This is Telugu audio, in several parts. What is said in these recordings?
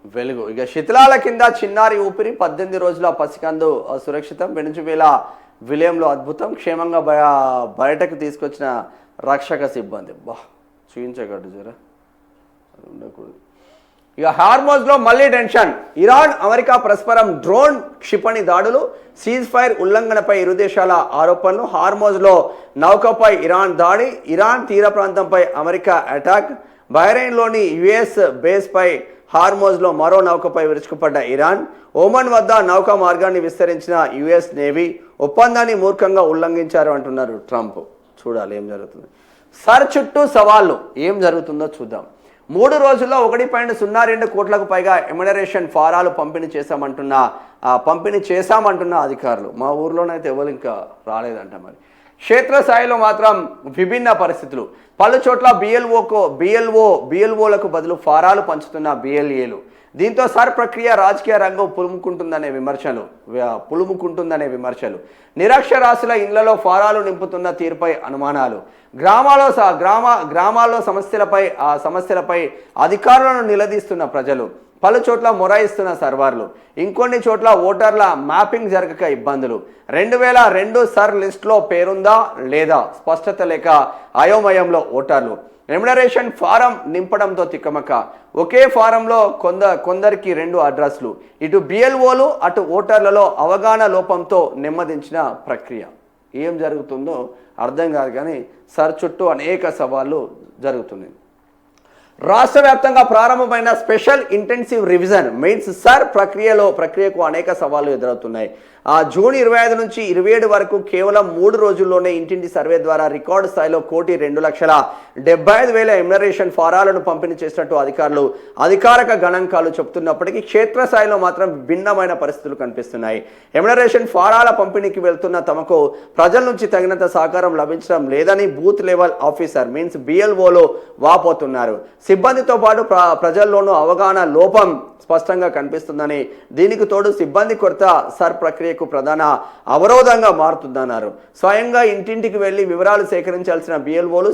వెలుగు. ఇక శిథిలాల కింద చిన్నారి ఊపిరి, 18 రోజుల పసికందు సురక్షితం, వెనుజువేలా విలయంలో అద్భుతం, క్షేమంగా బయటకు తీసుకొచ్చిన రక్షక సిబ్బంది. చూయించగట్టు జరా ఉండకూడదు. ఇక హార్మోజ్లో మళ్ళీ టెన్షన్, ఇరాన్ అమెరికా పరస్పరం డ్రోన్ క్షిపణి దాడులు, సీజ్ ఫైర్ ఉల్లంఘనపై ఇరు దేశాల ఆరోపణలు, హార్మోజ్లో నౌకపై ఇరాన్ దాడి, ఇరాన్ తీర ప్రాంతంపై అమెరికా అటాక్, బహ్రెయిన్లోని యుఎస్ బేస్పై హార్మోజ్లో మరో నౌకపై విరుచుకుపడ్డ ఇరాన్, ఓమన్ వద్ద నౌకా మార్గాన్ని విస్తరించిన యుఎస్ నేవీ, ఒప్పందాన్ని మూర్ఖంగా ఉల్లంఘించారు అంటున్నారు ట్రంప్. చూడాలి ఏం జరుగుతుంది. సర్ చుట్టూ సవాళ్ళు, ఏం జరుగుతుందో చూద్దాం. 3 రోజుల్లో 1.02 కోట్లకు పైగా ఎమ్యునరేషన్ ఫారాలు పంపిణీ చేశామంటున్న అధికారులు. మా ఊర్లోనైతే ఎవరు ఇంకా రాలేదంట. మరి క్షేత్రస్థాయిలో మాత్రం విభిన్న పరిస్థితులు. పలు చోట్ల బిఎల్ఓలకు బదులు ఫారాలు పంచుతున్న బిఎల్ఏలు. దీంతో సర్ ప్రక్రియ రాజకీయ రంగం పులుముకుంటుందనే విమర్శలు. నిరక్షరాస్యుల ఇళ్లలో ఫారాలు నింపుతున్న తీరుపై అనుమానాలు. గ్రామాల్లో సమస్యలపై అధికారులను నిలదీస్తున్న ప్రజలు. పలు చోట్ల మొరాయిస్తున్న సర్వర్లు. ఇంకొన్ని చోట్ల ఓటర్ల మ్యాపింగ్ జరగక ఇబ్బందులు. 2002 సర్ లిస్టులో పేరుందా లేదా స్పష్టత లేక అయోమయంలో ఓటర్లు. Remuneration form నింపడంతో తిక్కమక. ఒకే ఫారంలో కొందరికి 2 అడ్రస్లు. ఇటు బిఎల్ఓలు అటు ఓటర్లలో అవగాహన లోపంతో నెమ్మదించిన ప్రక్రియ. ఏం జరుగుతుందో అర్థం కాదు, కానీ సర్ చుట్టూ అనేక సవాళ్ళు జరుగుతున్నాయి. రాష్ట్ర వ్యాప్తంగా ప్రారంభమైన special intensive revision mains sir ప్రక్రియకు అనేక సవాళ్లు ఎదురవుతున్నాయి. జూన్ 25 నుంచి 27 వరకు కేవలం 3 రోజుల్లోనే ఇంటింటి సర్వే ద్వారా రికార్డు స్థాయిలో 1,02,75,000 ఎమ్యునరేషన్ ఫారాలను పంపిణీ చేసినట్టు అధికారిక గణాంకాలు చెబుతున్నప్పటికీ క్షేత్రస్థాయిలో మాత్రం భిన్నమైన పరిస్థితులు కనిపిస్తున్నాయి. ఎమ్యునరేషన్ ఫారాల పంపిణీకి వెళ్తున్న తమకు ప్రజల నుంచి తగినంత సహకారం లభించడం లేదని బూత్ లెవెల్ ఆఫీసర్ మీన్స్ బిఎల్ఓలు వాపోతున్నారు. సిబ్బందితో పాటు ప్రజల్లోనూ అవగాహన లోపం స్పష్టంగా కనిపిస్తుందని, దీనికి తోడు సిబ్బంది కొరత సర్ ప్రక్రియకు ప్రధాన అవరోధంగా మారుతుందన్నారు. స్వయంగా ఇంటింటికి వెళ్లి వివరాలు సేకరించాల్సిన బిఎల్ఓలు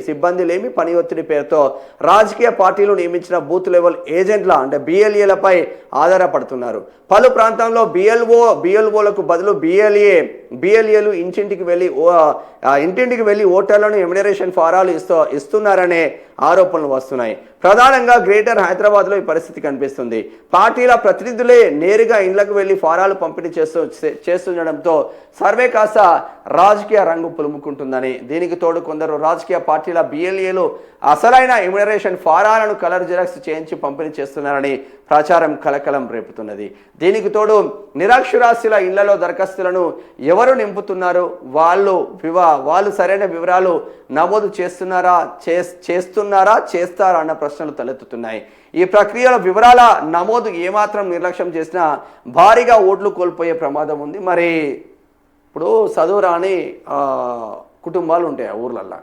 సిబ్బంది లేమి, పని ఒత్తిడి పేరుతో రాజకీయ పార్టీలు నియమించిన బూత్ లెవెల్ ఏజెంట్ల అంటే బిఎల్ఏలపై ఆధారపడుతున్నారు. పలు ప్రాంతాల్లో బిఎల్ఓలకు బదులు బిఎల్ఏలు ఇంటింటికి వెళ్లి ఓటర్లను ఎమ్యునరేషన్ ఫారాలు ఇస్తున్నారనే ఆరోపణలు వస్తున్నాయి. ప్రధానంగా గ్రేటర్ హైదరాబాద్లో ఈ పరిస్థితి కనిపిస్తుంది. పార్టీల ప్రతినిధులే నేరుగా ఇళ్లకు వెళ్లి ఫారాలు పంపిణీ చేస్తుండడంతో సర్వే కాస్త రాజకీయ రంగు పులుముకుంటుందని, దీనికి తోడు కొందరు రాజకీయ పార్టీల బిఎల్ఏలు అసలైన ఎమ్యునరేషన్ ఫారాలను కలర్ జిరాక్స్ చేయించి పంపిణీ చేస్తున్నారని ప్రచారం కలకలం రేపుతున్నది. దీనికి తోడు నిరక్షరాస్యుల ఇళ్లలో దరఖాస్తులను ఎవరు నింపుతున్నారు, వాళ్ళు సరైన వివరాలు నమోదు చేస్తారా అన్న ప్రశ్నలు తలెత్తుతున్నాయి. ఈ ప్రక్రియలో వివరాల నమోదు ఏమాత్రం నిర్లక్ష్యం చేసినా భారీగా ఓట్లు కోల్పోయే ప్రమాదం ఉంది. మరి ఇప్పుడు చదువురాని కుటుంబాలు ఉంటాయి ఆ ఊర్లల్లో.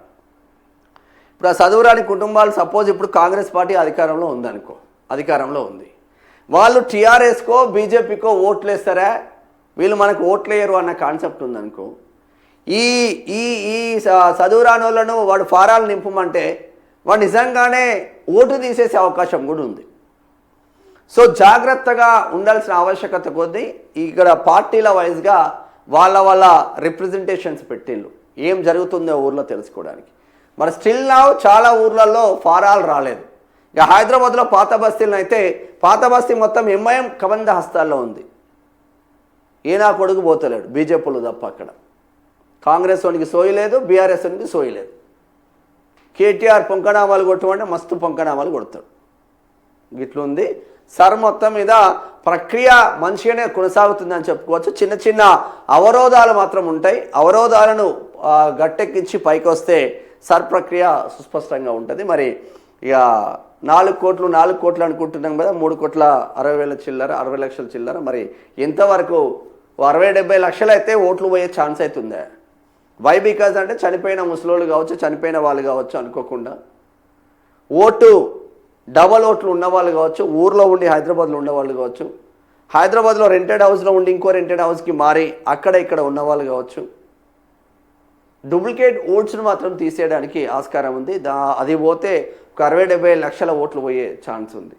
ఇప్పుడు ఆ చదువురాని కుటుంబాలు సపోజ్ ఇప్పుడు కాంగ్రెస్ పార్టీ అధికారంలో ఉంది. వాళ్ళు టీఆర్ఎస్కో బీజేపీకో ఓట్లు వేస్తారా, వీళ్ళు మనకు ఓట్లు వేయరు అన్న కాన్సెప్ట్ ఉందనుకో. ఈ చదువురాని వాళ్ళను వాడు ఫారాలు నింపమంటే వాడు నిజంగానే ఓటు తీసేసే అవకాశం కూడా ఉంది. సో జాగ్రత్తగా ఉండాల్సిన ఆవశ్యకత కొద్దీ ఇక్కడ పార్టీల వైజ్గా వాళ్ళ రిప్రజెంటేషన్స్ పెట్టిళ్ళు ఏం జరుగుతుందో ఊర్లో తెలుసుకోవడానికి. మరి స్టిల్ నౌ చాలా ఊర్లలో ఫారాలు రాలేదు. ఇక హైదరాబాద్లో పాత బస్తీ మొత్తం ఎంఐఎం కబంధ హస్తాల్లో ఉంది. ఈయన కొడుకు పోతలేడు, బీజేపీలు తప్ప. అక్కడ కాంగ్రెస్ వానికి సోయలేదు, బీఆర్ఎస్ వానికి సోయలేదు. కేటీఆర్ పొంకనామాలు కొట్టమంటే మస్తు పొంకనామాలు కొడతాడు. గిట్లుంది సర్. మొత్తం మీద ప్రక్రియ మంచిగానే కొనసాగుతుందని చెప్పుకోవచ్చు. చిన్న చిన్న అవరోధాలు మాత్రం ఉంటాయి. అవరోధాలను గట్టెక్కించి పైకి వస్తే సర్ ప్రక్రియ సుస్పష్టంగా ఉంటుంది. మరి ఇక 4 కోట్లు అనుకుంటున్నాం కదా, 3,60,000 లక్షల చిల్లర. మరి ఎంతవరకు 60-70 లక్షలు అయితే ఓట్లు పోయే ఛాన్స్ అవుతుందా? వై బికాజ్ అంటే చనిపోయిన ముసలోళ్ళు కావచ్చు, చనిపోయిన వాళ్ళు కావచ్చు అనుకోకుండా, డబల్ ఓట్లు ఉన్నవాళ్ళు కావచ్చు, ఊర్లో ఉండి హైదరాబాద్లో ఉన్నవాళ్ళు కావచ్చు, హైదరాబాద్లో రెంటెడ్ హౌస్లో ఉండి ఇంకో రెంటెడ్ హౌస్కి మారి ఇక్కడ ఉన్నవాళ్ళు కావచ్చు. డూప్లికేట్ ఓట్స్ను మాత్రం తీసేయడానికి ఆస్కారం ఉంది. అది పోతే ఒక 60-70 లక్షల ఓట్లు పోయే ఛాన్స్ ఉంది.